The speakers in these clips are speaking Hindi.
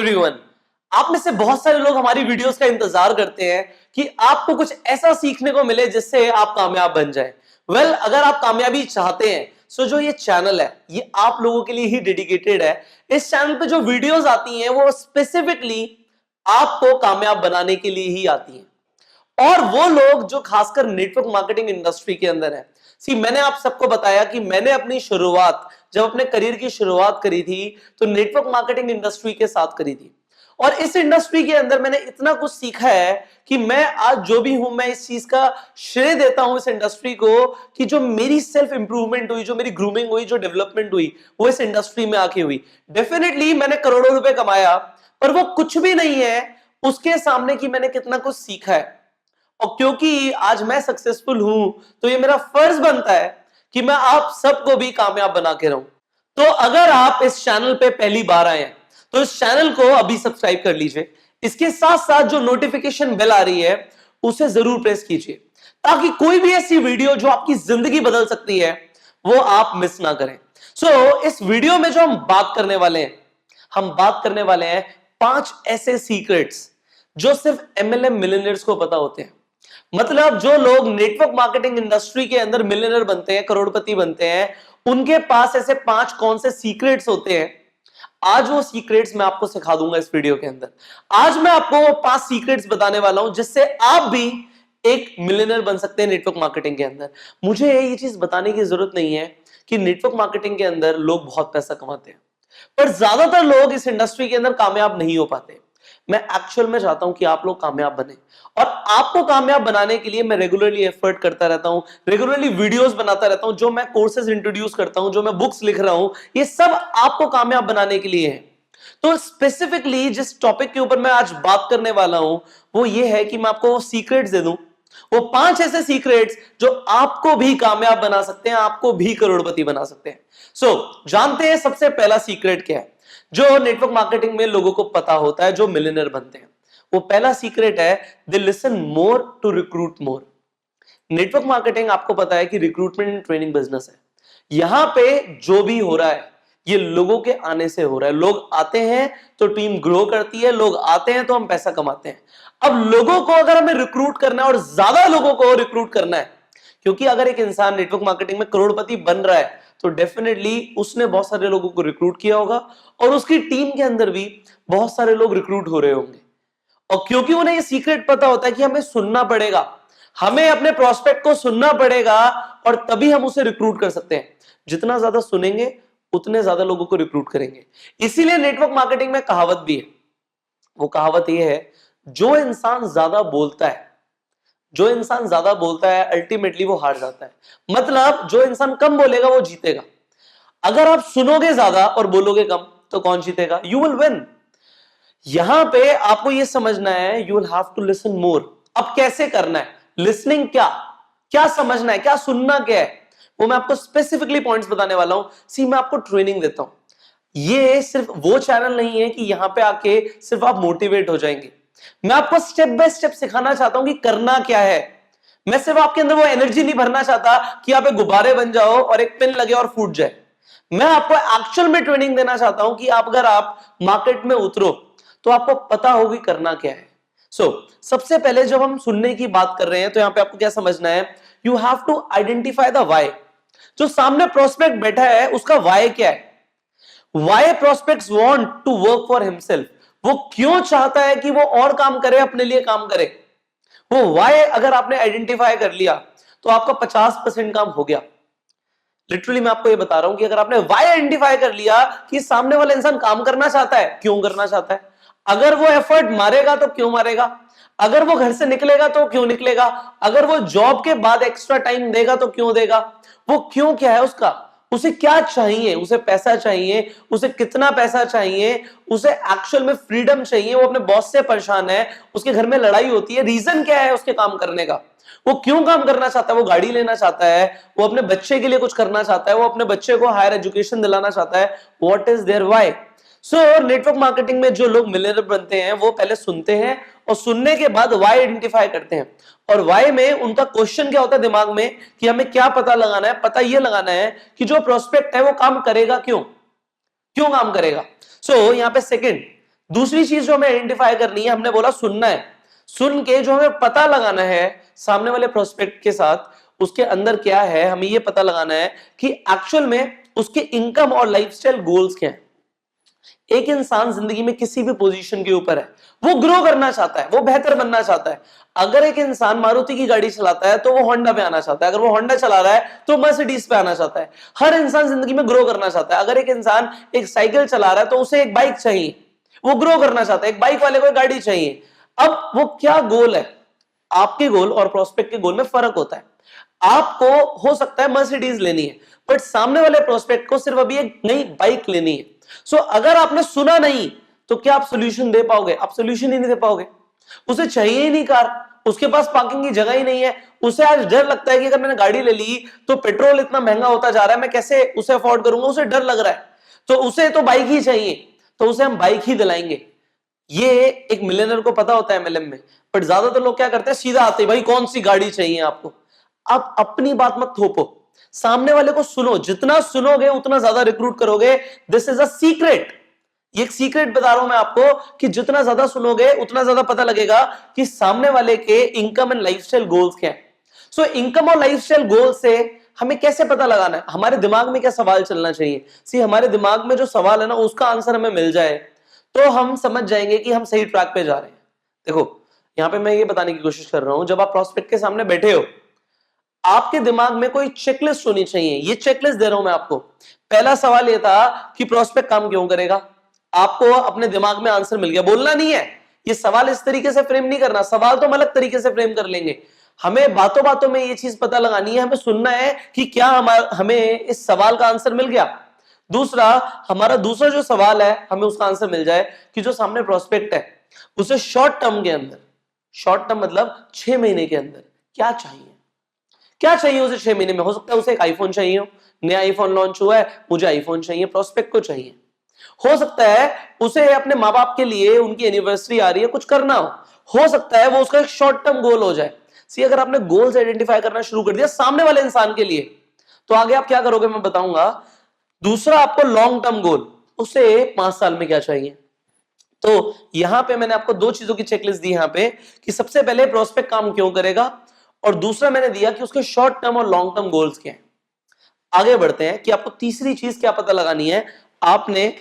एवरीवन, आप में से बहुत सारे लोग हमारी वीडियोस का इंतजार करते हैं कि आपको कुछ ऐसा सीखने को मिले जिससे आप कामयाब बन जाएं। अगर आप कामयाबी चाहते हैं सो जो ये चैनल है ये आप लोगों के लिए ही डेडिकेटेड है। इस चैनल पे जो वीडियोस आती हैं वो स्पेसिफिकली आपको कामयाब बनाने के लिए ही आती हैं, और वो लोग जो खासकर नेटवर्क मार्केटिंग इंडस्ट्री के अंदर है। मैंने आप सबको बताया कि मैंने अपनी शुरुआत जब अपने करियर की शुरुआत करी थी तो नेटवर्क मार्केटिंग इंडस्ट्री के साथ करी थी, और इस इंडस्ट्री के अंदर मैंने इतना कुछ सीखा है कि मैं आज जो भी हूं मैं इस चीज का श्रेय देता हूं इस इंडस्ट्री को कि जो मेरी सेल्फ इंप्रूवमेंट हुई, जो मेरी ग्रूमिंग हुई, जो डेवलपमेंट हुई वो इस इंडस्ट्री में आके हुई। डेफिनेटली मैंने करोड़ों रुपए कमाया पर वो कुछ भी नहीं है उसके सामने कि मैंने कितना कुछ सीखा है। और क्योंकि आज मैं सक्सेसफुल हूं तो ये मेरा फर्ज बनता है कि मैं आप सबको भी कामयाब बना के रहूं। तो अगर आप इस चैनल पे पहली बार आए हैं तो इस चैनल को अभी सब्सक्राइब कर लीजिए। इसके साथ साथ जो नोटिफिकेशन बेल आ रही है उसे जरूर प्रेस कीजिए ताकि कोई भी ऐसी वीडियो जो आपकी जिंदगी बदल सकती है वो आप मिस ना करें। इस वीडियो में जो हम बात करने वाले हैं 5 ऐसे सीक्रेट्स जो सिर्फ एमएलएम मिलियनेयर्स को पता होते हैं। मतलब जो लोग नेटवर्क मार्केटिंग इंडस्ट्री के अंदर मिलियनेयर बनते हैं, करोड़पति बनते हैं, उनके पास ऐसे 5 कौन से सीक्रेट्स होते हैं। आज वो सीक्रेट्स मैं आपको सिखा दूंगा इस वीडियो के अंदर। आज मैं आपको वो 5 सीक्रेट्स बताने वाला हूं जिससे आप भी एक मिलियनेयर बन सकते हैं नेटवर्क मार्केटिंग के अंदर। मुझे ये चीज बताने की जरूरत नहीं है कि नेटवर्क मार्केटिंग के अंदर लोग बहुत पैसा कमाते हैं पर ज्यादातर लोग इस इंडस्ट्री के अंदर कामयाब नहीं हो पाते। मैं एक्चुअल में चाहता हूं कि आप लोग कामयाब बने, और आपको कामयाब बनाने के लिए मैं रेगुलरली एफर्ट करता रहता हूं, रेगुलरली वीडियोस बनाता रहता हूं, जो मैं कोर्सेज इंट्रोड्यूस करता हूं, जो मैं बुक्स लिख रहा हूं, ये सब आपको कामयाब बनाने के लिए है। तो स्पेसिफिकली जिस टॉपिक के ऊपर मैं आज बात करने वाला हूं वो ये है कि मैं आपको वो सीक्रेट्स दे दूं, वो 5 ऐसे सीक्रेट्स जो आपको भी कामयाब बना सकते हैं, आपको भी करोड़पति बना सकते हैं। जानते हैं सबसे पहला सीक्रेट क्या है जो नेटवर्क मार्केटिंग में लोगों को पता होता है जो मिलियनेयर बनते हैं। वो पहला सीक्रेट है they listen more to recruit more. Network marketing आपको पता है कि रिक्रूटमेंट एंड ट्रेनिंग बिजनेस है। यहां पे जो भी हो रहा है ये लोगों के आने से हो रहा है। लोग आते हैं तो टीम ग्रो करती है, लोग आते हैं तो हम पैसा कमाते हैं। अब लोगों को अगर हमें रिक्रूट करना है और ज्यादा लोगों को रिक्रूट करना है, क्योंकि अगर एक इंसान नेटवर्क मार्केटिंग में करोड़पति बन रहा है तो डेफिनेटली उसने बहुत सारे लोगों को रिक्रूट किया होगा और उसकी टीम के अंदर भी बहुत सारे लोग रिक्रूट हो रहे होंगे। और क्योंकि उन्हें ये सीक्रेट पता होता है कि हमें सुनना पड़ेगा, हमें अपने प्रोस्पेक्ट को सुनना पड़ेगा और तभी हम उसे रिक्रूट कर सकते हैं। जितना ज्यादा सुनेंगे उतने ज्यादा लोगों को रिक्रूट करेंगे। इसीलिए नेटवर्क मार्केटिंग में कहावत भी है। वो कहावत ये है, जो इंसान ज्यादा बोलता है अल्टीमेटली वो हार जाता है। मतलब जो इंसान कम बोलेगा वो जीतेगा। अगर आप सुनोगे ज्यादा और बोलोगे कम तो कौन जीतेगा? You will win. यहां पे आपको यह समझना है you will have to listen more. अब कैसे करना है लिसनिंग? क्या समझना है, क्या सुनना क्या है, वो मैं आपको स्पेसिफिकली पॉइंट्स बताने वाला हूं। मैं आपको ट्रेनिंग देता हूं। ये सिर्फ वो चैनल नहीं है कि यहां पे आके सिर्फ आप मोटिवेट हो जाएंगे। मैं आपको स्टेप बाय स्टेप सिखाना चाहता हूं कि करना क्या है। मैं सिर्फ आपके अंदर वो एनर्जी नहीं भरना चाहता कि आप एक गुब्बारे बन जाओ और एक पिन लगे और फूट जाए। मैं आपको एक्चुअल में ट्रेनिंग देना चाहता हूं कि अगर आप मार्केट में उतरो तो आपको पता होगी करना क्या है। सबसे पहले जब हम सुनने की बात कर रहे हैं तो यहां पे आपको क्या समझना है, you have to identify the why. जो सामने प्रोस्पेक्ट बैठा है उसका व्हाई क्या है? Why prospects want to work for himself. वो क्यों चाहता है कि वो और काम करे, अपने लिए काम करे। वो व्हाई अगर आपने आइडेंटिफाई कर लिया तो आपका 50% काम हो गया। लिटरली मैं आपको ये बता रहा हूं कि अगर आपने व्हाई आइडेंटिफाई कर लिया कि सामने वाला इंसान काम करना चाहता है, क्यों करना चाहता है, अगर वो एफर्ट मारेगा तो क्यों मारेगा, अगर वो घर से निकलेगा तो क्यों निकलेगा, अगर वो जॉब के बाद एक्स्ट्रा टाइम देगा तो क्यों देगा, वो क्यों क्या है उसका, उसे क्या चाहिए, उसे पैसा चाहिए, उसे कितना पैसा चाहिए, उसे एक्चुअल में फ्रीडम चाहिए, वो अपने बॉस से परेशान है, उसके घर में लड़ाई होती है, रीजन क्या है उसके काम करने का, वो क्यों काम करना चाहता है, वो गाड़ी लेना चाहता है, वो अपने बच्चे के लिए कुछ करना चाहता है, वो अपने बच्चे को हायर एजुकेशन दिलाना चाहता है, what is their why. Network marketing में जो लोग मिलियनेयर बनते हैं वो पहले सुनते हैं और सुनने के बाद व्हाई आइडेंटिफाई करते हैं। और व्हाई में उनका क्वेश्चन क्या होता है दिमाग में कि हमें क्या पता लगाना है, पता यह लगाना है कि जो प्रोस्पेक्ट है वो काम करेगा क्यों काम करेगा। यहां पे सेकंड, दूसरी चीज जो हमें आइडेंटिफाई करनी है, हमने बोला सुनना है, सुन के जो हमें पता लगाना है सामने वाले प्रोस्पेक्ट के साथ उसके अंदर क्या है, हमें ये पता लगाना है कि एक्चुअल में उसके इनकम और लाइफस्टाइल गोल्स क्या है। एक इंसान जिंदगी में किसी भी पोजीशन के ऊपर है, वो ग्रो करना चाहता है, वो बेहतर बनना चाहता है। अगर एक इंसान मारुति की गाड़ी चलाता है तो वो होंडा पे आना चाहता है, अगर वो होंडा चला रहा है तो मर्सिडीज पे आना चाहता है। हर इंसान जिंदगी में ग्रो करना चाहता है। अगर एक इंसान एक साइकिल चला रहा है तो उसे एक बाइक चाहिए, वो ग्रो करना चाहता है। एक बाइक वाले को एक गाड़ी चाहिए। अब वो क्या गोल है, आपके गोल और प्रोस्पेक्ट के गोल में फर्क होता है। आपको हो सकता है मर्सिडीज लेनी है, बट सामने वाले प्रोस्पेक्ट को सिर्फ अभी एक नई बाइक लेनी है। सो अगर आपने सुना नहीं तो क्या आप सोल्यूशन दे पाओगे? आप सोल्यूशन ही नहीं दे पाओगे। उसे चाहिए ही नहीं कार, उसके पास पार्किंग की जगह ही नहीं है। उसे आज डर लगता है कि अगर मैंने गाड़ी ले ली तो पेट्रोल इतना महंगा होता जा रहा है, मैं कैसे उसे अफोर्ड करूंगा। उसे डर लग रहा है, तो उसे तो बाइक ही चाहिए, तो उसे हम बाइक ही दिलाएंगे। ये एक मिलियनर को पता होता है एमएलएम में, बट ज्यादातर लोग क्या करते हैं, सीधा आते हैं, भाई कौन सी गाड़ी चाहिए आपको। आप अपनी बात मत थोपो, सामने वाले को सुनो। जितना सुनोगे उतना ज्यादा रिक्रूट करोगे। This is a secret. ये एक सीक्रेट बता रहा हूं मैं आपको कि जितना ज्यादा सुनोगे उतना ज्यादा पता लगेगा कि सामने वाले के इनकम एंड लाइफस्टाइल गोल्स क्या है। सो इनकम और लाइफस्टाइल गोल से हमें कैसे पता लगाना है, हमारे दिमाग में क्या सवाल चलना चाहिए। सी हमारे दिमाग में जो सवाल है ना, उसका आंसर हमें मिल जाए तो हम समझ जाएंगे कि हम सही ट्रैक पे जा रहे हैं। देखो यहां पे मैं ये बताने की कोशिश कर रहा हूं, जब आप प्रोस्पेक्ट के सामने बैठे हो, आपके दिमाग में कोई चेकलिस्ट होनी चाहिए। ये चेकलिस्ट दे रहा हूं मैं आपको। पहला सवाल ये था कि प्रोस्पेक्ट काम क्यों करेगा। आपको अपने दिमाग में आंसर मिल गया, बोलना नहीं है। ये सवाल इस तरीके से फ्रेम नहीं करना, सवाल तो हम अलग तरीके से फ्रेम कर लेंगे। हमें बातों बातों में ये चीज पता लगानी है, हमें सुनना है कि क्या हमें इस सवाल का आंसर मिल गया। दूसरा, हमारा दूसरा जो सवाल है, हमें उसका आंसर मिल जाए कि जो सामने प्रोस्पेक्ट है उसे शॉर्ट टर्म के अंदर, शॉर्ट टर्म मतलब 6 महीने के अंदर क्या चाहिए। क्या चाहिए उसे 6 महीने में। हो सकता है उसे एक आईफोन चाहिए हो, नया आईफोन लॉन्च हुआ है, मुझे आईफोन चाहिए, प्रोस्पेक्ट को चाहिए। हो सकता है उसे अपने माँ बाप के लिए, उनकी एनिवर्सरी आ रही है, कुछ करना हो सकता है वो उसका एक शॉर्ट टर्म गोल हो जाए। सी अगर आपने गोल्स आइडेंटिफाई करना शुरू कर दिया सामने वाले इंसान के लिए, तो आगे आप क्या करोगे मैं बताऊंगा। दूसरा, आपको लॉन्ग टर्म गोल, उसे 5 साल में क्या चाहिए। तो यहां पे मैंने आपको 2 चीजों की चेकलिस्ट दी यहां पे कि सबसे पहले प्रोस्पेक्ट काम क्यों करेगा, और दूसरा मैंने दिया कि उसके शॉर्ट टर्म और लॉन्ग टर्म गोल्स क्या हैं। आगे बढ़ते हैं कि आपको तीसरी चीज क्या पता लगानी है। आपने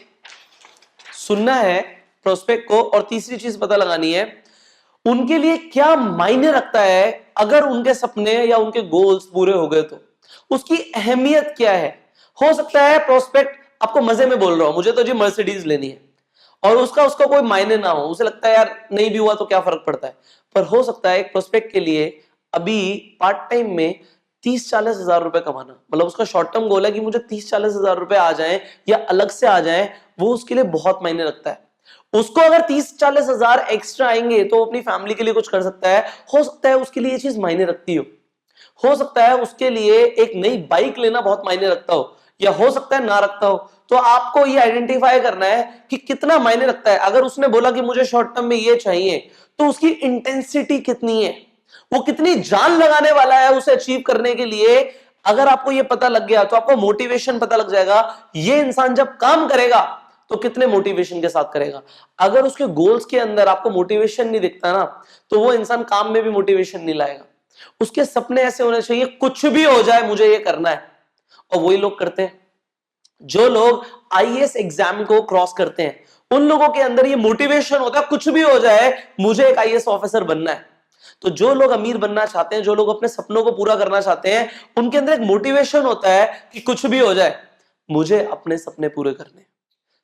सुनना है प्रोस्पेक्ट को, और तीसरी चीज पता लगानी है उनके लिए क्या मायने रखता है। अगर उनके सपने या उनके गोल्स पूरे हो गए तो उसकी अहमियत क्या है। हो सकता है प्रोस्पेक्ट आपको मजे में बोल रहा हो, मुझे तो जी मर्सिडीज लेनी है, और उसका कोई मायने ना हो, उसे लगता है यार नहीं भी हुआ तो क्या फर्क पड़ता है। पर हो सकता है एक प्रोस्पेक्ट के लिए अभी पार्ट टाइम में 30-40 हजार रुपए कमाना, मतलब उसका शॉर्ट टर्म गोल है कि मुझे 30-40 हजार रुपए आ जाएं या अलग से आ जाएं, वो उसके लिए बहुत मायने रखता है। उसको अगर 30-40 हजार एक्स्ट्रा आएंगे तो वो अपनी फैमिली के लिए कुछ कर सकता है। हो सकता है उसके लिए ये चीज मायने रखती हो सकता है उसके लिए एक नई बाइक लेना बहुत मायने रखता हो, या हो सकता है ना रखता हो। तो आपको ये आइडेंटिफाई करना है कि कितना मायने रखता है। अगर उसने बोला कि मुझे शॉर्ट टर्म में ये चाहिए, तो उसकी इंटेंसिटी कितनी है, वो कितनी जान लगाने वाला है उसे अचीव करने के लिए। अगर आपको ये पता लग गया तो आपको मोटिवेशन पता लग जाएगा, ये इंसान जब काम करेगा तो कितने मोटिवेशन के साथ करेगा। अगर उसके गोल्स के अंदर आपको मोटिवेशन नहीं दिखता ना, तो वो इंसान काम में भी मोटिवेशन नहीं लाएगा। उसके सपने ऐसे होने चाहिए, कुछ भी हो जाए मुझे ये करना है। और वही लोग करते हैं, जो लोग आईएएस एग्जाम को क्रॉस करते हैं, उन लोगों के अंदर ये मोटिवेशन होता है, कुछ भी हो जाए मुझे एक आईएएस ऑफिसर बनना है। तो जो लोग अमीर बनना चाहते हैं, जो लोग अपने सपनों को पूरा करना चाहते हैं, उनके अंदर एक मोटिवेशन होता है कि कुछ भी हो जाए मुझे अपने सपने पूरे करने।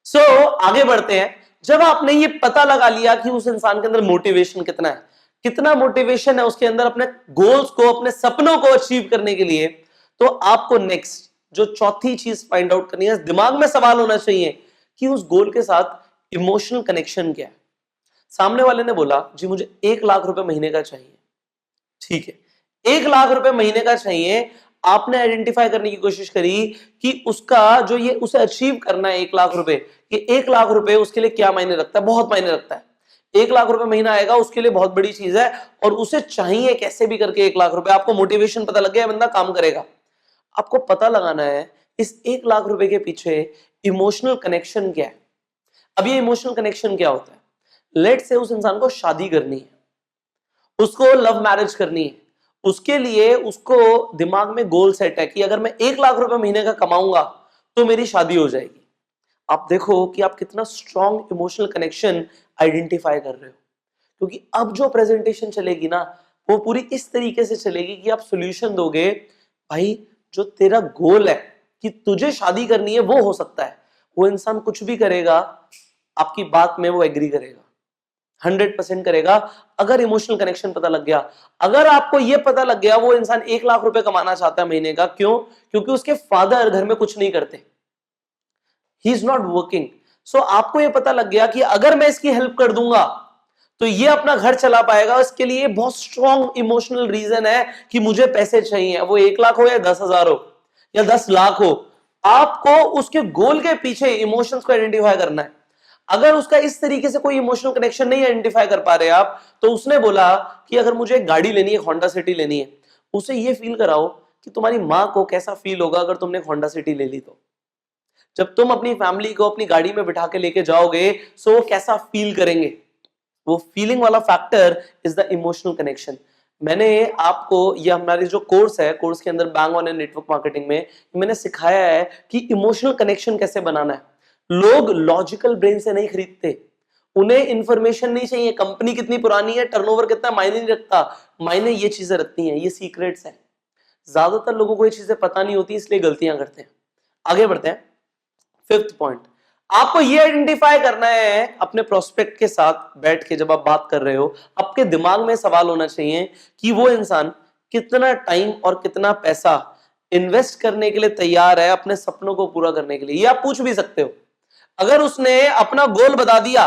सो आगे बढ़ते हैं। जब आपने ये पता लगा लिया कि उस इंसान के अंदर मोटिवेशन कितना है, कितना मोटिवेशन है उसके अंदर अपने गोल्स को, अपने सपनों को अचीव करने के लिए, तो आपको नेक्स्ट जो चौथी चीज फाइंड आउट करनी है, दिमाग में सवाल होना चाहिए कि उस गोल के साथ इमोशनल कनेक्शन क्या है। सामने वाले ने बोला जी मुझे 1 लाख रुपए महीने का चाहिए, ठीक है, 1 लाख रुपए महीने का चाहिए। आपने आइडेंटिफाई करने की कोशिश करी कि उसका जो ये उसे अचीव करना है 1 लाख रुपए, कि 1 लाख रुपए उसके लिए क्या मायने रखता है। बहुत मायने रखता है। 1 लाख रुपए महीना आएगा उसके लिए बहुत बड़ी चीज है, और उसे चाहिए कैसे भी करके 1 लाख रुपए। आपको मोटिवेशन पता लग गया, बंदा काम करेगा। आपको पता लगाना है इस 1 लाख रुपए के पीछे इमोशनल कनेक्शन क्या है। अब ये इमोशनल कनेक्शन क्या होता है, लेट से उस इंसान को शादी करनी है, उसको लव मैरिज करनी है, उसके लिए उसको दिमाग में गोल सेट है कि अगर मैं 1 लाख रुपए महीने का कमाऊंगा तो मेरी शादी हो जाएगी। आप देखो कि आप कितना स्ट्रॉन्ग इमोशनल कनेक्शन आइडेंटिफाई कर रहे हो, क्योंकि अब जो प्रेजेंटेशन चलेगी ना वो पूरी इस तरीके से चलेगी कि आप सॉल्यूशन दोगे। भाई जो तेरा गोल है कि तुझे शादी करनी है वो हो सकता है, वो इंसान कुछ भी करेगा आपकी बात में वो एग्री करेगा, 100% करेगा अगर इमोशनल कनेक्शन पता लग गया। अगर आपको यह पता लग गया वो इंसान 1 लाख रुपए कमाना चाहता है महीने का, क्यों? क्योंकि उसके फादर घर में कुछ नहीं करते, ही इज नॉट वर्किंग। सो आपको यह पता लग गया कि अगर मैं इसकी हेल्प कर दूंगा तो ये अपना घर चला पाएगा। इसके लिए बहुत स्ट्रॉन्ग इमोशनल रीजन है कि मुझे पैसे चाहिए, वो 1 लाख हो या 10,000 हो या 10 लाख हो, आपको उसके गोल के पीछे इमोशंस को आइडेंटिफाई करना है। अगर उसका इस तरीके से कोई इमोशनल कनेक्शन नहीं आइडेंटिफाई कर पा रहे आप, तो उसने बोला कि अगर मुझे एक गाड़ी लेनी है, होंडा सिटी लेनी है, उसे ये फील कराओ कि तुम्हारी मां को कैसा फील होगा अगर तुमने होंडा सिटी ले ली। तो जब तुम अपनी फैमिली को अपनी गाड़ी में बिठा के लेके जाओगे तो वो कैसा फील करेंगे, वो फीलिंग वाला factor is the emotional connection. मैंने आपको ये हमारी जो कोर्स है, कोर्स के अंदर bang on and network marketing में मैंने सिखाया है कि इमोशनल कनेक्शन कैसे बनाना है। लोग लॉजिकल ब्रेन से नहीं खरीदते, उन्हें इंफॉर्मेशन नहीं चाहिए कंपनी कितनी पुरानी है, टर्नओवर कितना, मायने नहीं रखता। मायने ये चीजें रखती हैं, ये सीक्रेट्स हैं। ज्यादातर लोगों को ये चीजें पता नहीं होती, इसलिए गलतियां करते हैं। आगे बढ़ते हैं। 5th पॉइंट, आपको ये आइडेंटिफाई करना है अपने प्रोस्पेक्ट के साथ बैठ के, जब आप बात कर रहे हो आपके दिमाग में सवाल होना चाहिए कि वो इंसान कितना टाइम और कितना पैसा इन्वेस्ट करने के लिए तैयार है अपने सपनों को पूरा करने के लिए। ये आप पूछ भी सकते हो। अगर उसने अपना गोल बता दिया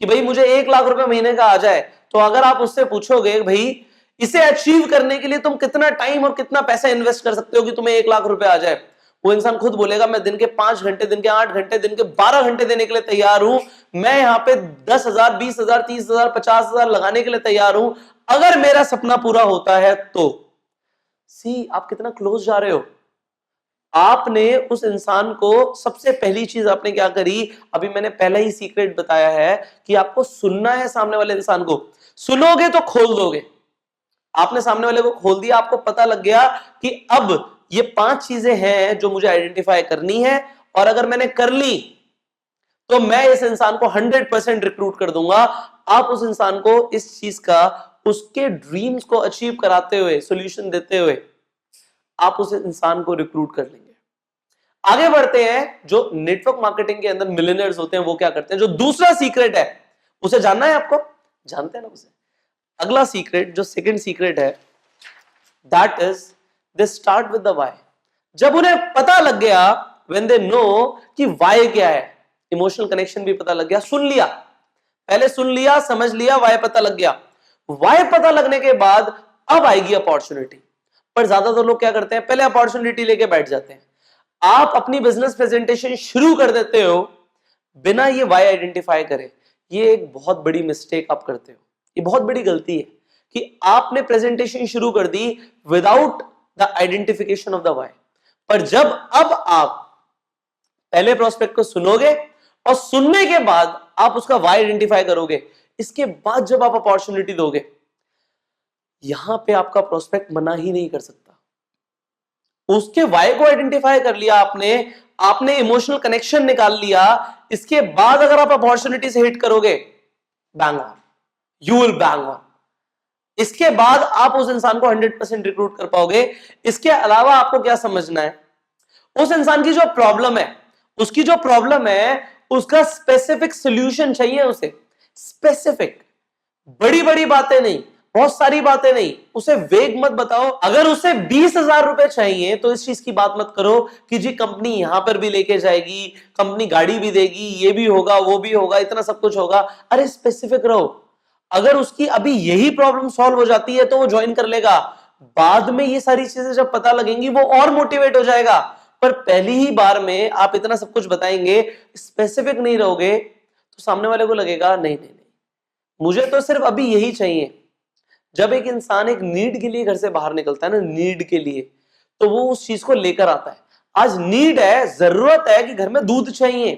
कि भाई मुझे 1 लाख रुपए महीने का आ जाए, तो अगर आप उससे पूछोगे भाई इसे अचीव करने के लिए तुम कितना टाइम और कितना पैसा इन्वेस्ट कर सकते हो कि तुम्हें 1 लाख रुपए आ जाए, वो इंसान खुद बोलेगा मैं दिन के 5 घंटे, दिन के 8 घंटे, दिन के 12 घंटे देने के लिए तैयार हूं। मैं यहां पे 10,000, 20,000, 30,000, 50,000 लगाने के लिए तैयार हूं अगर मेरा सपना पूरा होता है तो। सी आप कितना क्लोज जा रहे हो। आपने उस इंसान को, सबसे पहली चीज आपने क्या करी, अभी मैंने पहले ही सीक्रेट बताया है कि आपको सुनना है सामने वाले इंसान को। सुनोगे तो खोल दोगे। आपने सामने वाले को खोल दिया, आपको पता लग गया कि अब ये 5 चीजें हैं जो मुझे आइडेंटिफाई करनी है, और अगर मैंने कर ली तो मैं इस इंसान को 100% रिक्रूट कर दूंगा। आप उस इंसान को इस चीज का, उसके ड्रीम्स को अचीव कराते हुए, सॉल्यूशन देते हुए आप उस इंसान को रिक्रूट कर लेंगे। आगे बढ़ते हैं। जो नेटवर्क मार्केटिंग के अंदर मिलियनेयर्स होते हैं वो क्या करते हैं, जो दूसरा सीक्रेट है उसे जानना है आपको, जानते हैं ना उसे। अगला सीक्रेट, जो सेकंड सीक्रेट है, that is they start with the why. जब उन्हें पता लग गया, व्हेन दे नो कि व्हाई क्या है, इमोशनल कनेक्शन भी पता लग गया, सुन लिया, पहले सुन लिया, समझ लिया, व्हाई पता लग गया। व्हाई पता लगने के बाद अब आएगी अपॉर्चुनिटी। पर ज्यादातर लोग क्या करते हैं, पहले अपॉर्चुनिटी लेके बैठ जाते हैं। आप अपनी बिजनेस प्रेजेंटेशन शुरू कर देते हो बिना ये व्हाई आइडेंटिफाई करे। ये एक बहुत बड़ी मिस्टेक आप करते हो, ये बहुत बड़ी गलती है कि आपने प्रेजेंटेशन शुरू कर दी without the identification of the why. पर जब अब आप पहले प्रोस्पेक्ट को सुनोगे और सुनने के बाद आप उसका व्हाई आइडेंटिफाई करोगे, इसके बाद जब आप अपॉर्चुनिटी दोगे, यहां पे आपका प्रोस्पेक्ट मना ही नहीं कर सकता। उसके वाई को आइडेंटिफाई कर लिया आपने इमोशनल कनेक्शन निकाल लिया, इसके बाद अगर आप अपॉर्चुनिटी से हिट करोगे, bang on, you will bang on. इसके बाद आप उस इंसान को 100% रिक्रूट कर पाओगे। इसके अलावा आपको क्या समझना है, उस इंसान की जो प्रॉब्लम है, उसकी जो प्रॉब्लम है उसका स्पेसिफिक सॉल्यूशन चाहिए उसे। स्पेसिफिक, बड़ी बड़ी बातें नहीं, बहुत सारी बातें नहीं, उसे वेग मत बताओ। अगर उसे 20,000 रुपए चाहिए तो इस चीज की बात मत करो कि जी कंपनी यहां पर भी लेके जाएगी, कंपनी गाड़ी भी देगी, ये भी होगा, वो भी होगा, इतना सब कुछ होगा। अरे स्पेसिफिक रहो। अगर उसकी अभी यही प्रॉब्लम सॉल्व हो जाती है तो वो ज्वाइन कर लेगा, बाद में ये सारी चीजें जब पता लगेंगी वो और मोटिवेट हो जाएगा। पर पहली ही बार में आप इतना सब कुछ बताएंगे, स्पेसिफिक नहीं रहोगे, तो सामने वाले को लगेगा नहीं नहीं नहीं, मुझे तो सिर्फ अभी यही चाहिए। जब एक इंसान एक नीड के लिए घर से बाहर निकलता है ना, नीड के लिए, तो वो उस चीज को लेकर आता है। आज नीड है, जरूरत है कि घर में दूध चाहिए,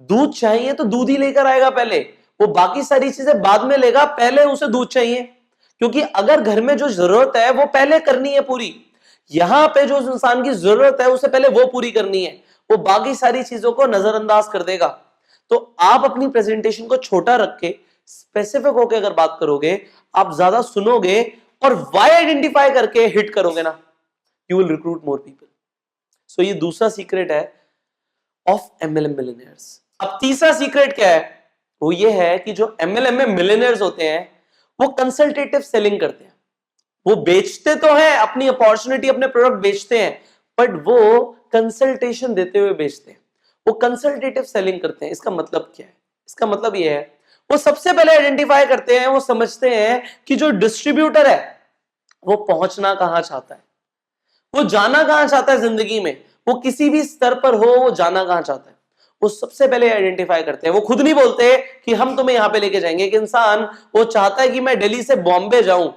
दूध चाहिए तो दूध ही लेकर आएगा पहले। वो बाकी सारी चीजें बाद में लेगा, पहले उसे दूध चाहिए, क्योंकि अगर घर में जो जरूरत है वो पहले करनी है पूरी, यहां पे जो इंसान की जरूरत है उसे पहले वो पूरी करनी है, वो बाकी सारी चीजों को नजरअंदाज कर देगा। तो आप अपनी प्रेजेंटेशन को छोटा रख के स्पेसिफिक होकर अगर बात करोगे, आप ज्यादा सुनोगे और वाई आइडेंटिफाई करके हिट करोगे ना, you will recruit more people. So ये दूसरा सीक्रेट है ऑफ एमएलएम मिलियनेयर्स। अब तीसरा सीक्रेट क्या है, वो ये है कि जो एमएलएम में मिलियनेयर्स होते हैं वो कंसल्टेटिव सेलिंग करते हैं। वो बेचते तो हैं अपनी अपॉर्चुनिटी, अपने प्रोडक्ट बेचते हैं, बट वो कंसल्टेशन देते हुए बेचते हैं, वो कंसल्टेटिव सेलिंग करते हैं। इसका मतलब क्या है? इसका मतलब ये है, वो सबसे पहले आइडेंटिफाई करते हैं, वो समझते हैं कि जो डिस्ट्रीब्यूटर है वो पहुंचना कहां चाहता है, वो जाना कहां चाहता है जिंदगी में, वो किसी भी स्तर पर हो वो जाना कहां चाहता है, वो सबसे पहले आइडेंटिफाई करते हैं। वो खुद नहीं बोलते कि हम तुम्हें यहां पे लेके जाएंगे। एक इंसान वो चाहता है कि मैं दिल्ली से बॉम्बे जाऊं,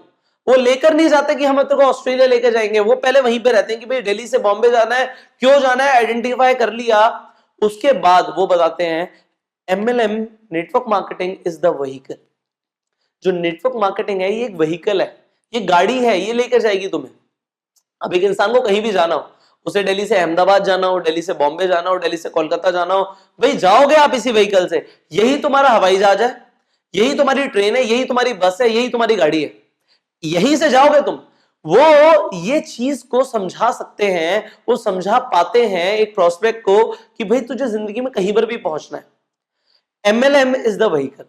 वो लेकर नहीं जाते कि हम तेरे को ऑस्ट्रेलिया लेके जाएंगे, वो पहले वहीं पे रहते हैं कि भाई दिल्ली से बॉम्बे जाना है, क्यों जाना है, आइडेंटिफाई कर लिया, उसके बाद वो बताते हैं MLM network marketing is the vehicle. जो नेटवर्क मार्केटिंग है ये एक व्हीकल है, ये गाड़ी है, ये लेकर जाएगी तुम्हें। अब एक इंसान को कहीं भी जाना हो, उसे दिल्ली से अहमदाबाद जाना हो, दिल्ली से बॉम्बे जाना हो, दिल्ली से कोलकाता जाना हो, भाई जाओगे आप इसी व्हीकल से। यही तुम्हारा हवाई जहाज है, यही तुम्हारी ट्रेन है, यही तुम्हारी बस है, यही तुम्हारी गाड़ी है, यहीं से जाओगे तुम। वो ये चीज को समझा सकते हैं, वो समझा पाते हैं एक प्रोस्पेक्ट को कि भाई तुझे जिंदगी में कहीं पर भी पहुंचना है, एमएलएम इज द व्हीकल।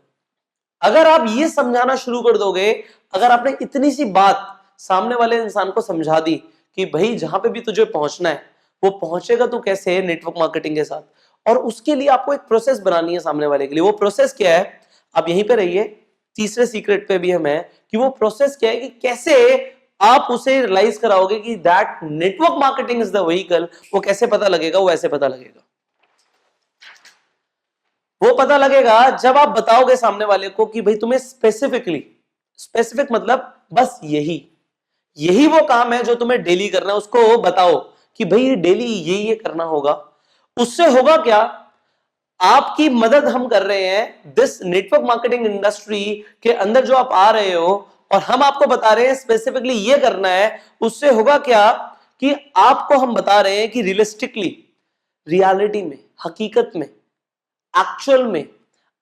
अगर आप ये समझाना शुरू कर दोगे, अगर आपने इतनी सी बात सामने वाले इंसान को समझा दी कि भाई जहां पे भी तुझे पहुंचना है वो पहुंचेगा तू कैसे, नेटवर्क मार्केटिंग के साथ, और उसके लिए आपको एक प्रोसेस बनानी है सामने वाले के लिए। वो प्रोसेस क्या है, आप यहीं पे रहिए, तीसरे सीक्रेट पे भी हम है कि वो प्रोसेस क्या है, कि कैसे आप उसे रियलाइज कराओगे कि that network marketing is the vehicle. वो कैसे पता लगेगा, वो ऐसे पता लगेगा, वो पता लगेगा जब आप बताओगे सामने वाले को कि भाई तुम्हें स्पेसिफिकली, स्पेसिफिक मतलब बस यही वो काम है जो तुम्हें डेली करना है, उसको बताओ कि भाई डेली ये करना होगा। उससे होगा क्या, आपकी मदद हम कर रहे हैं दिस नेटवर्क मार्केटिंग इंडस्ट्री के अंदर जो आप आ रहे हो, और हम आपको बता रहे हैं स्पेसिफिकली ये करना है। उससे होगा क्या कि आपको हम बता रहे हैं कि रियलिस्टिकली, रियलिटी में, हकीकत में, एक्चुअल में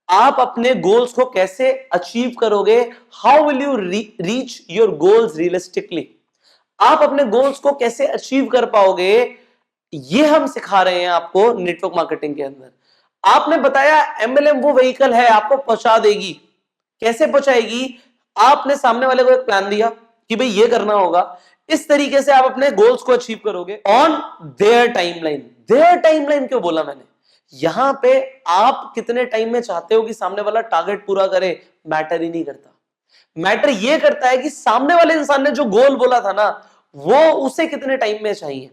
आप अपने गोल्स को कैसे अचीव करोगे, how will you reach your goals realistically, आप अपने गोल्स को कैसे अचीव कर पाओगे, ये हम सिखा रहे हैं आपको नेटवर्क मार्केटिंग के अंदर। आपने बताया एमएलएम वो व्हीकल है, आपको पहुंचा देगी, कैसे पहुंचाएगी, आपने सामने वाले को एक प्लान दिया कि भाई ये करना होगा, इस तरीके से आप अपने गोल्स को अचीव करोगे on their timeline. Their timeline क्यों बोला मैंने, यहां पे आप कितने टाइम में चाहते हो कि सामने वाला टारगेट पूरा करे, मैटर ही नहीं करता। मैटर ये करता है कि सामने वाले इंसान ने जो गोल बोला था ना, वो उसे कितने टाइम में चाहिए।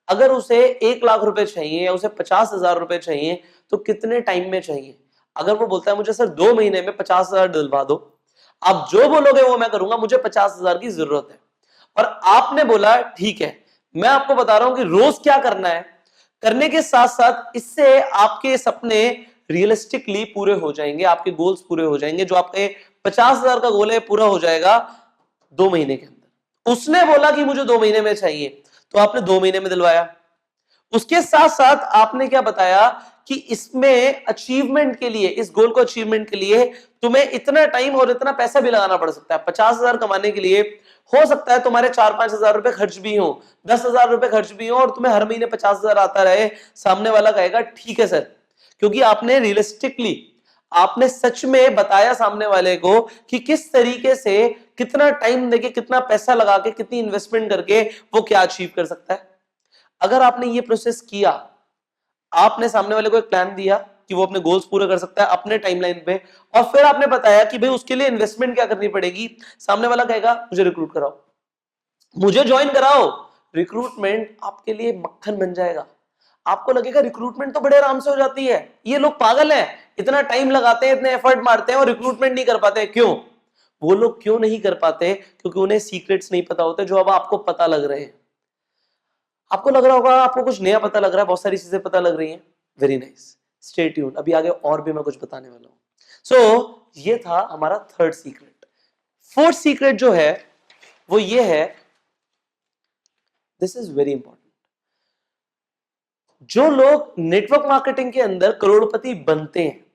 अगर उसे 1 लाख रुपए चाहिए या उसे 50,000 रुपए चाहिए, तो कितने टाइम में चाहिए। अगर वो बोलता है मुझे सर 2 महीने में 50,000 दिलवा दो, आप जो बोलोगे वो मैं करूंगा, मुझे 50,000 की जरूरत है, और आपने बोला ठीक है, मैं आपको बता रहा हूं कि रोज क्या करना है, करने के साथ साथ इससे आपके सपने रियलिस्टिकली पूरे हो जाएंगे, आपके गोल्स पूरे हो जाएंगे। जो आपके 50,000 का गोल है पूरा हो जाएगा 2 महीने के अंदर। उसने बोला कि मुझे 2 महीने में चाहिए, तो आपने 2 महीने में दिलवाया। उसके साथ साथ आपने क्या बताया कि इसमें अचीवमेंट के लिए, इस गोल को अचीवमेंट के लिए तुम्हें इतना टाइम और इतना पैसा भी लगाना पड़ सकता है। 50,000 कमाने के लिए हो सकता है तुम्हारे 4-5 हजार रुपए खर्च भी हो, 10,000 रुपए खर्च भी हो, और तुम्हें हर महीने 50,000 आता रहे। सामने वाला कहेगा ठीक है सर, क्योंकि आपने रियलिस्टिकली, आपने सच में बताया सामने वाले को कि किस तरीके से, कितना टाइम देके, कितना पैसा लगा के, कितनी इन्वेस्टमेंट करके वो क्या अचीव कर सकता है। अगर आपने ये प्रोसेस किया, आपने सामने वाले को एक प्लान दिया कि वो अपने गोल्स पूरे कर सकता है अपने टाइमलाइन पे, और फिर आपने बताया कि भाई उसके लिए इन्वेस्टमेंट क्या करनी पड़ेगी। सामने वाला कहेगा मुझे रिक्रूट कराओ, मुझे ज्वाइन कराओ। रिक्रूटमेंट आपके लिए मक्खन बन जाएगा। आपको लगेगा रिक्रूटमेंट तो बड़े आराम से हो जाती है, ये लोग पागल हैं, इतना टाइम लगाते हैं, इतने एफर्ट मारते हैं और रिक्रूटमेंट नहीं कर पाते। क्यों? वो लोग क्यों नहीं कर पाते? क्योंकि उन्हें सीक्रेट्स नहीं पता होते जो अब आपको पता लग रहे हैं। आपको लग रहा होगा आपको कुछ नया पता लग रहा है, बहुत सारी चीजें पता लग रही हैं। वेरी नाइस, स्टे ट्यून्ड, अभी आगे और भी मैं कुछ बताने वाला हूं। सो ये था हमारा थर्ड सीक्रेट। फोर्थ सीक्रेट जो है वो ये है, दिस इज वेरी इंपॉर्टेंट। जो लोग नेटवर्क मार्केटिंग के अंदर करोड़पति बनते हैं,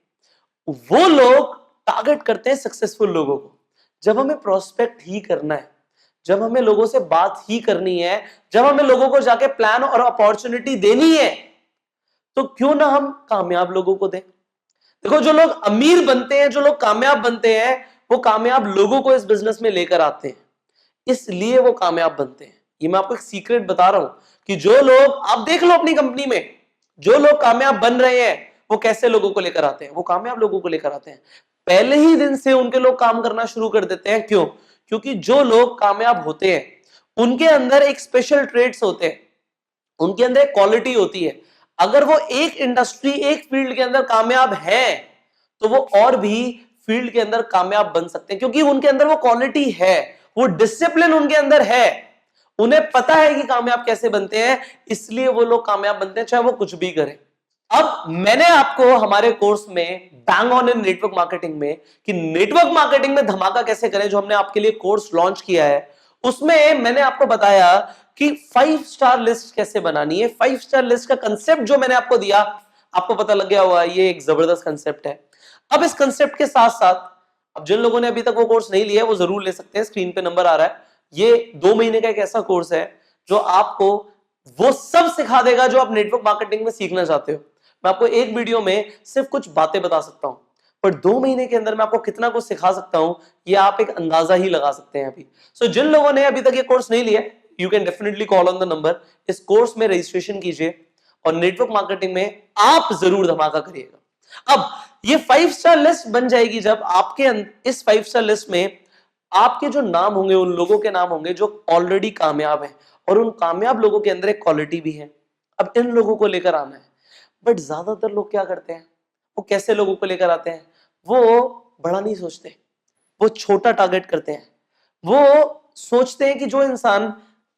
वो लोग टारगेट करते हैं सक्सेसफुल लोगों को। जब हमें प्रोस्पेक्ट ही करना है, जब हमें लोगों से बात ही करनी है, जब हमें लोगों को जाके प्लान और अपॉर्चुनिटी देनी है, तो क्यों ना हम कामयाब लोगों को दें। देखो, जो लोग अमीर बनते हैं, जो लोग कामयाब बनते हैं, वो कामयाब लोगों को इस बिजनेस में लेकर आते हैं, इसलिए वो कामयाब बनते हैं। ये मैं आपको एक सीक्रेट बता रहा हूं कि जो लोग, आप देख लो अपनी कंपनी में, जो लोग कामयाब बन रहे हैं वो कैसे लोगों को लेकर आते हैं, वो कामयाब लोगों को लेकर आते हैं। पहले ही दिन से उनके लोग काम करना शुरू कर देते हैं। क्यों? क्योंकि जो लोग कामयाब होते हैं उनके अंदर एक स्पेशल ट्रेड्स होते हैं, उनके अंदर एक क्वालिटी होती है। अगर वो एक इंडस्ट्री, एक फील्ड के अंदर कामयाब है, तो वो और भी फील्ड के अंदर कामयाब बन सकते हैं, क्योंकि उनके अंदर वो क्वालिटी है, वो डिसिप्लिन उनके अंदर है, उन्हें पता है कि कामयाब कैसे बनते हैं, इसलिए वो लोग कामयाब बनते हैं, चाहे वो कुछ भी करें। अब मैंने आपको हमारे कोर्स में bang on in network marketing में, कि नेटवर्क मार्केटिंग में धमाका कैसे करें, जो हमने आपके लिए कोर्स लॉन्च किया है, उसमें मैंने आपको बताया कि 5 स्टार लिस्ट कैसे बनानी है। 5 स्टार लिस्ट का कंसेप्ट जो मैंने आपको दिया, आपको पता लग गया होगा ये एक जबरदस्त कंसेप्ट है। अब इस कंसेप्ट के साथ साथ, अब जिन लोगों ने अभी तक वो कोर्स नहीं लिया है वो जरूर ले सकते हैं, स्क्रीन पे नंबर आ रहा है। ये 2 महीने का एक ऐसा कोर्स है जो आपको वो सब सिखा देगा जो आप नेटवर्क मार्केटिंग में सीखना चाहते हो। मैं आपको एक वीडियो में सिर्फ कुछ बातें बता सकता हूं, पर 2 महीने के अंदर मैं आपको कितना कुछ सिखा सकता हूं, ये आप एक अंदाजा ही लगा सकते हैं अभी। सो जिन लोगों ने अभी तक ये कोर्स नहीं लिया, you can definitely call on the number, इस कोर्स में रजिस्ट्रेशन कीजिए और नेटवर्क मार्केटिंग में आप जरूर धमाका करिएगा। अब ये 5 स्टार लिस्ट बन जाएगी जब आपके इस 5 स्टार लिस्ट में आपके जो नाम होंगे, उन लोगों के नाम होंगे जो ऑलरेडी कामयाब हैं, और उन कामयाब लोगों के अंदर एक क्वालिटी भी है। अब इन लोगों को लेकर आना है। बट ज्यादातर लोग क्या करते हैं, वो कैसे लोगों को लेकर आते हैं, वो बड़ा नहीं सोचते, वो छोटा टारगेट करते हैं। वो सोचते हैं कि जो इंसान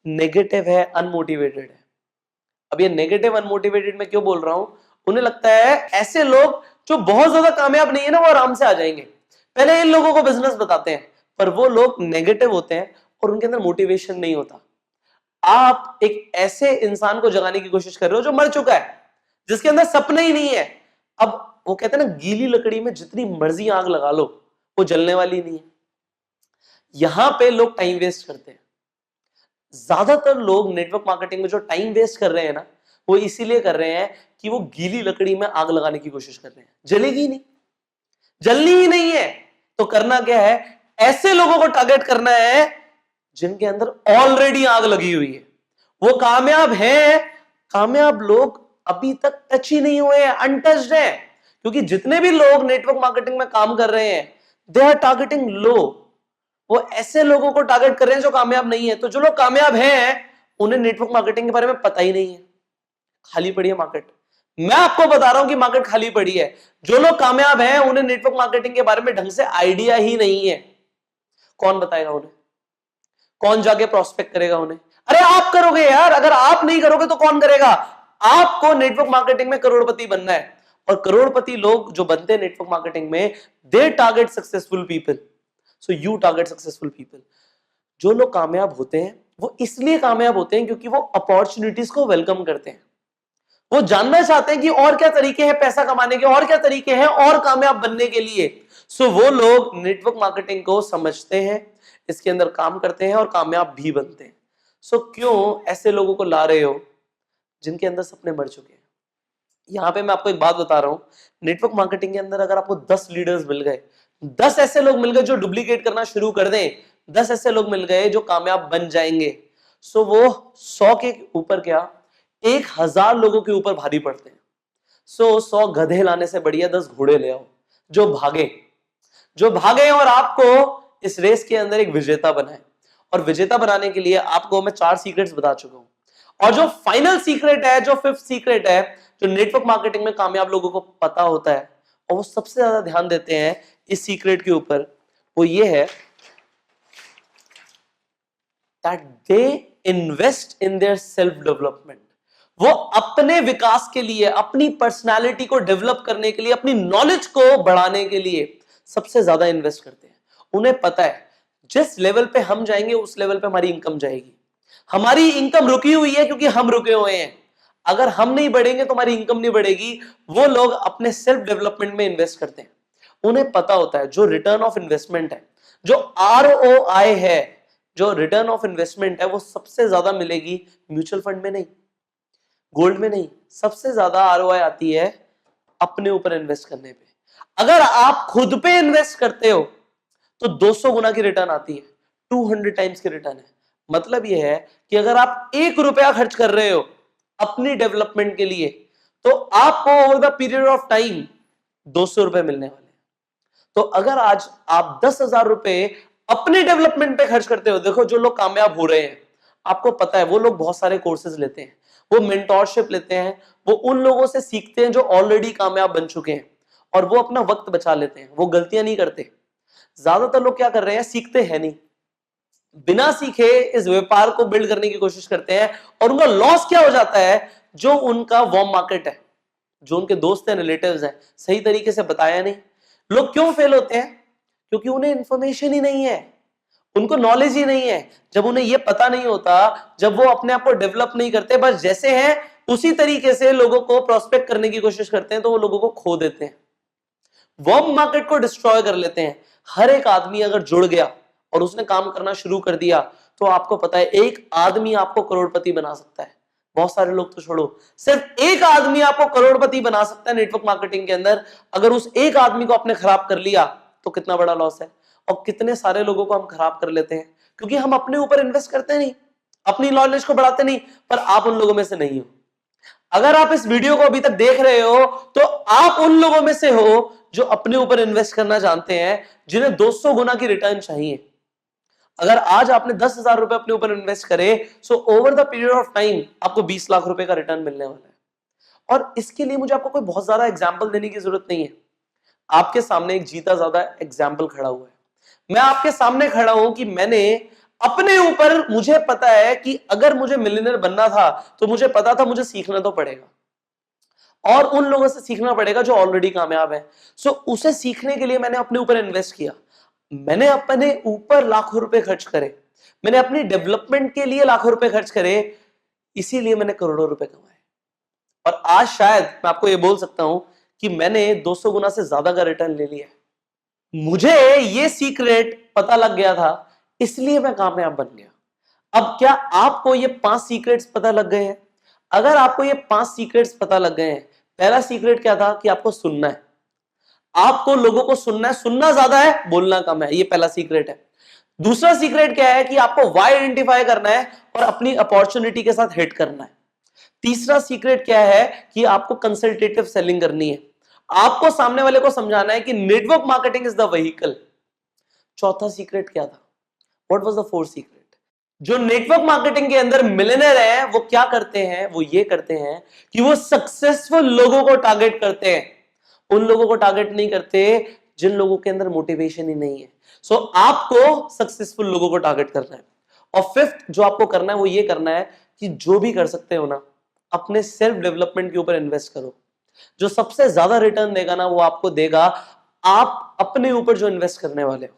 नेगेटिव है, अनमोटिवेटेड है। अब ये नेगेटिव अनमोटिवेटेड मैं क्यों बोल रहा हूं, उन्हें लगता है ऐसे लोग जो बहुत ज्यादा कामयाब नहीं है ना, वो आराम से आ जाएंगे। पहले इन लोगों को बिजनेस बताते हैं, पर वो लोग नेगेटिव होते हैं और उनके अंदर मोटिवेशन नहीं होता। आप एक ऐसे इंसान को जगाने की कोशिश कर रहे हो जो मर चुका है, जिसके अंदर सपने ही नहीं है। अब वो कहते हैं ना, गीली लकड़ी में जितनी मर्जी आग लगा लो, वो जलने वाली नहीं है। यहां पे लोग टाइम वेस्ट करते हैं। ज्यादातर लोग नेटवर्क मार्केटिंग में जो टाइम वेस्ट कर रहे हैं ना, वो इसीलिए कर रहे हैं कि वो गीली लकड़ी में आग लगाने की कोशिश कर रहे हैं। जलेगी ही नहीं, जलनी ही नहीं है। तो करना क्या है, ऐसे लोगों को टारगेट करना है जिनके अंदर ऑलरेडी आग लगी हुई है, वो कामयाब हैं। कामयाब लोग अभी तक टच ही नहीं हुए हैं, अनटच्ड हैं। क्योंकि जितने भी लोग नेटवर्क मार्केटिंग में काम कर रहे हैं, दे आर टारगेटिंग लो। वो ऐसे लोगों को टारगेट कर रहे हैं जो कामयाब नहीं है। तो जो लोग कामयाब हैं, उन्हें नेटवर्क मार्केटिंग के बारे में पता ही नहीं है, खाली पड़ी है मार्केट। मैं आपको बता रहा हूं कि मार्केट खाली पड़ी है। जो लोग कामयाब हैं, उन्हें नेटवर्क मार्केटिंग के बारे में ढंग से आइडिया ही नहीं है। कौन बताएगा उन्हें? कौन जाके प्रोस्पेक्ट करेगा उन्हें? अरे आप करोगे यार, अगर आप नहीं करोगे तो कौन करेगा? आपको नेटवर्क मार्केटिंग में करोड़पति बनना है, और करोड़पति लोग जो बनते हैं नेटवर्क मार्केटिंग में, दे target successful people. So you target successful people. जो लोग कामयाब होते हैं, वो इसलिए कामयाब होते हैं क्योंकि वो अपॉर्चुनिटीज को वेलकम करते हैं। वो जानना चाहते हैं कि और क्या तरीके हैं पैसा कमाने के, और क्या तरीके हैं और कामयाब बनने के लिए। सो वो लोग नेटवर्क मार्केटिंग को समझते हैं, इसके अंदर काम करते हैं और कामयाब भी बनते हैं। सो क्यों ऐसे लोगों को ला रहे हो जिनके अंदर सपने मर चुके हैं? यहां पे मैं आपको एक बात बता रहा हूं, नेटवर्क मार्केटिंग के अंदर अगर आपको 10 लीडर्स मिल गए, 10 ऐसे लोग मिल गए जो डुप्लीकेट करना शुरू कर दें, 10 ऐसे लोग मिल गए जो कामयाब बन जाएंगे, सो वो 100 के ऊपर क्या 1000 लोगों के ऊपर भारी पड़ते हैं। सो 100 गधे लाने से बढ़िया 10 घोड़े ले आओ जो भागे और आपको इस रेस के अंदर एक विजेता बनाए। और विजेता बनाने के लिए आपको मैं 4 सीक्रेट्स बता चुका हूं, और जो फाइनल सीक्रेट है, जो 5th सीक्रेट है, जो नेटवर्क मार्केटिंग में कामयाब लोगों को पता होता है और वो सबसे ज्यादा ध्यान देते हैं इस सीक्रेट के ऊपर, वो ये है that they invest in their self development. वो अपने विकास के लिए, अपनी पर्सनालिटी को डेवलप करने के लिए, अपनी नॉलेज को बढ़ाने के लिए सबसे ज्यादा इन्वेस्ट करते हैं। उन्हें पता है जिस लेवल पे हम जाएंगे उस लेवल पे हमारी इनकम जाएगी। हमारी इनकम रुकी हुई है क्योंकि हम रुके हुए हैं। अगर हम नहीं बढ़ेंगे तो हमारी इनकम नहीं बढ़ेगी। वो लोग अपने सेल्फ डेवलपमेंट में इन्वेस्ट करते हैं। उन्हें पता होता है जो रिटर्न ऑफ इन्वेस्टमेंट है, जो ROI है, जो रिटर्न ऑफ इन्वेस्टमेंट है, वो सबसे ज्यादा मिलेगी म्यूचुअल फंड में नहीं, गोल्ड में नहीं। सबसे ज्यादा ROI आती है अपने ऊपर इन्वेस्ट करने पे। अगर आप खुद पे इन्वेस्ट करते हो तो 200 गुना की रिटर्न आती है, 200 टाइम्स की रिटर्न है। मतलब यह है कि अगर आप 1 रुपया खर्च कर रहे हो अपनी डेवलपमेंट के लिए तो आपको over the period of time 200 रुपए मिलने वाले हैं। तो अगर आज आप 10,000 रुपए अपने डेवलपमेंट पे खर्च करते हो, देखो जो लोग कामयाब हो रहे हैं आपको पता है वो लोग बहुत सारे कोर्सेज लेते हैं, वो मेंटोरशिप लेते हैं, वो उन लोगों से सीखते हैं जो ऑलरेडी कामयाब बन चुके हैं और वो अपना वक्त बचा लेते हैं, वो गलतियां नहीं करते। ज्यादातर लोग क्या कर रहे हैं, सीखते हैं नहीं, बिना सीखे इस व्यापार को बिल्ड करने की कोशिश करते हैं और उनका लॉस क्या हो जाता है, जो उनका वार्म मार्केट है, जो उनके दोस्त हैं, रिलेटिव्स हैं, सही तरीके से बताया नहीं। लोग क्यों फेल होते हैं? क्योंकि उन्हें इंफॉर्मेशन ही नहीं है, उनको नॉलेज ही नहीं है। जब उन्हें यह पता नहीं होता, जब वो अपने आप को डेवलप नहीं करते, बस जैसे हैं उसी तरीके से लोगों को प्रोस्पेक्ट करने की कोशिश करते हैं, तो वो लोगों को खो देते हैं, वार्म मार्केट को डिस्ट्रॉय कर लेते हैं। हर एक आदमी अगर जुड़ गया और उसने काम करना शुरू कर दिया तो आपको पता है एक आदमी आपको करोड़पति बना सकता है। बहुत सारे लोग तो छोड़ो, सिर्फ एक आदमी आपको करोड़पति बना सकता है नेटवर्क मार्केटिंग के अंदर। अगर उस एक आदमी को आपने खराब कर लिया तो कितना बड़ा लॉस है। और कितने सारे लोगों को हम खराब कर लेते हैं क्योंकि हम अपने ऊपर इन्वेस्ट करते नहीं, अपनी नॉलेज को बढ़ाते नहीं। पर आप उन लोगों में से नहीं हो। अगर आप इस वीडियो को अभी तक देख रहे हो तो आप उन लोगों में से हो जो अपने ऊपर इन्वेस्ट करना जानते हैं, जिन्हें 200 गुना की रिटर्न चाहिए। अगर आज आपने 10,000 रुपए अपने ऊपर इन्वेस्ट करे, so over the period of time आपको 20 लाख रुपए का रिटर्न मिलने वाला है। और इसके लिए मुझे आपको कोई बहुत ज्यादा एग्जाम्पल देने की जरूरत नहीं है। आपके सामने एक जीता ज्यादा एग्जाम्पल खड़ा हुआ है। मैं आपके सामने खड़ा हूं कि मैंने अपने ऊपर, मुझे पता है कि अगर मुझे मिलियनेयर बनना था तो मुझे पता था मुझे सीखना तो पड़ेगा और उन लोगों से सीखना पड़ेगा जो ऑलरेडी कामयाब है। सो उसे सीखने के लिए मैंने अपने ऊपर इन्वेस्ट किया, मैंने अपने ऊपर लाखों रुपए खर्च करे, मैंने अपनी डेवलपमेंट के लिए लाखों रुपए खर्च करे, इसीलिए मैंने करोड़ों रुपए कमाए। और आज शायद मैं आपको यह बोल सकता हूं कि मैंने 200 गुना से ज्यादा का रिटर्न ले लिया है। मुझे ये सीक्रेट पता लग गया था, इसलिए मैं कामयाब बन गया। अब क्या आपको ये 5 सीक्रेट्स पता लग गए हैं? अगर आपको ये 5 सीक्रेट्स पता लग गए हैं, पहला सीक्रेट क्या था कि आपको सुनना है, आपको लोगों को सुनना है, सुनना ज्यादा है, बोलना कम है, ये पहला सीक्रेट है। दूसरा सीक्रेट क्या है कि आपको वाई आइडेंटिफाई करना है और अपनी अपॉर्चुनिटी के साथ हिट करना है। तीसरा सीक्रेट क्या है कि आपको कंसल्टेटिव सेलिंग करनी है, आपको सामने वाले को समझाना है कि network marketing is the vehicle. चौथा सीक्रेट क्या था? What was the fourth secret? जो नेटवर्क मार्केटिंग के अंदर मिलियनेयर है वो क्या करते हैं? वो ये करते हैं कि वो सक्सेसफुल लोगों को टारगेट करते हैं, उन लोगों को टारगेट नहीं करते जिन लोगों के अंदर मोटिवेशन ही नहीं है। सो आपको सक्सेसफुल लोगों को टारगेट करना है। और फिफ्थ जो आपको करना है वो ये करना है कि जो भी कर सकते हो ना, अपने सेल्फ डेवलपमेंट के ऊपर इन्वेस्ट करो। जो सबसे ज्यादा रिटर्न देगा ना वो आपको देगा आप अपने ऊपर जो इन्वेस्ट करने वाले हो।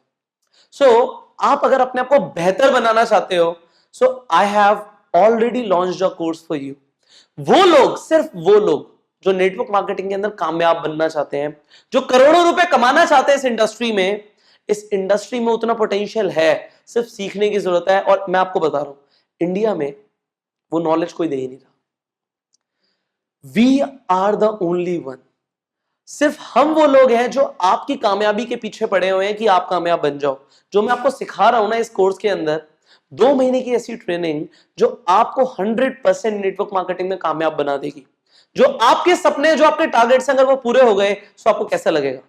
सो आप अगर अपने आप को बेहतर बनाना चाहते हो, so I have already launched a course for you. वो लोग, सिर्फ वो लोग जो नेटवर्क मार्केटिंग के अंदर कामयाब बनना चाहते हैं, जो करोड़ों रुपए कमाना चाहते हैं इस इंडस्ट्री में उतना पोटेंशियल है, सिर्फ सीखने की जरूरत है। और मैं आपको बता रहा हूं इंडिया में वो नॉलेज कोई दे ही नहीं रहा। We are the only one. सिर्फ हम वो लोग हैं जो आपकी कामयाबी के पीछे पड़े हुए हैं कि आप कामयाब बन जाओ। जो मैं आपको सिखा रहा हूं ना इस कोर्स के अंदर, 2 महीने की ऐसी ट्रेनिंग जो आपको 100% नेटवर्क मार्केटिंग में कामयाब बना देगी। जो आपके सपने, जो आपके टारगेट्स अगर वो पूरे हो गए तो आपको कैसा लगेगा?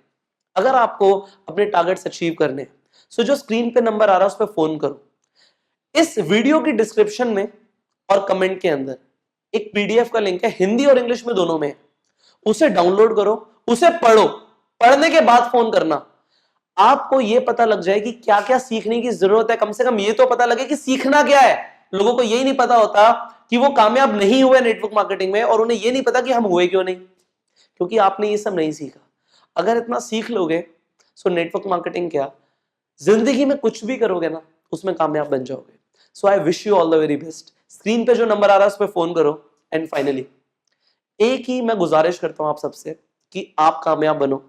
अगर आपको अपने टारगेट्स अचीव करने, सो जो स्क्रीन पे नंबर आ रहा है उस पर फोन करो। इस वीडियो की डिस्क्रिप्शन में और कमेंट के अंदर एक पीडीएफ का लिंक है, हिंदी और इंग्लिश में दोनों में। उसे डाउनलोड करो, उसे पढ़ो, पढ़ने के बाद फोन करना। आपको यह पता लग जाए कि क्या क्या सीखने की जरूरत है। कम से कम ये तो पता लगे कि सीखना क्या है। लोगों को यही नहीं पता होता कि वो कामयाब नहीं हुए नेटवर्क मार्केटिंग में, और उन्हें यह नहीं पता कि हम हुए क्यों नहीं, क्योंकि आपने ये सब नहीं सीखा। अगर इतना सीख लोगे सो नेटवर्क मार्केटिंग क्या, जिंदगी में कुछ भी करोगे ना उसमें कामयाब बन जाओगे। So I wish you all the very best. Screen पे जो नंबर आ रहा है उस पर फोन करो। एंड फाइनली एक ही मैं गुजारिश करता हूं आप सबसे कि आप कामयाब बनो,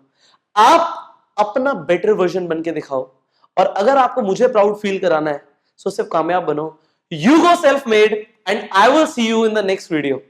आप अपना बेटर वर्जन बन के दिखाओ। और अगर आपको मुझे प्राउड फील कराना है सो सिर्फ कामयाब बनो। You go self made and I will see you in the next video.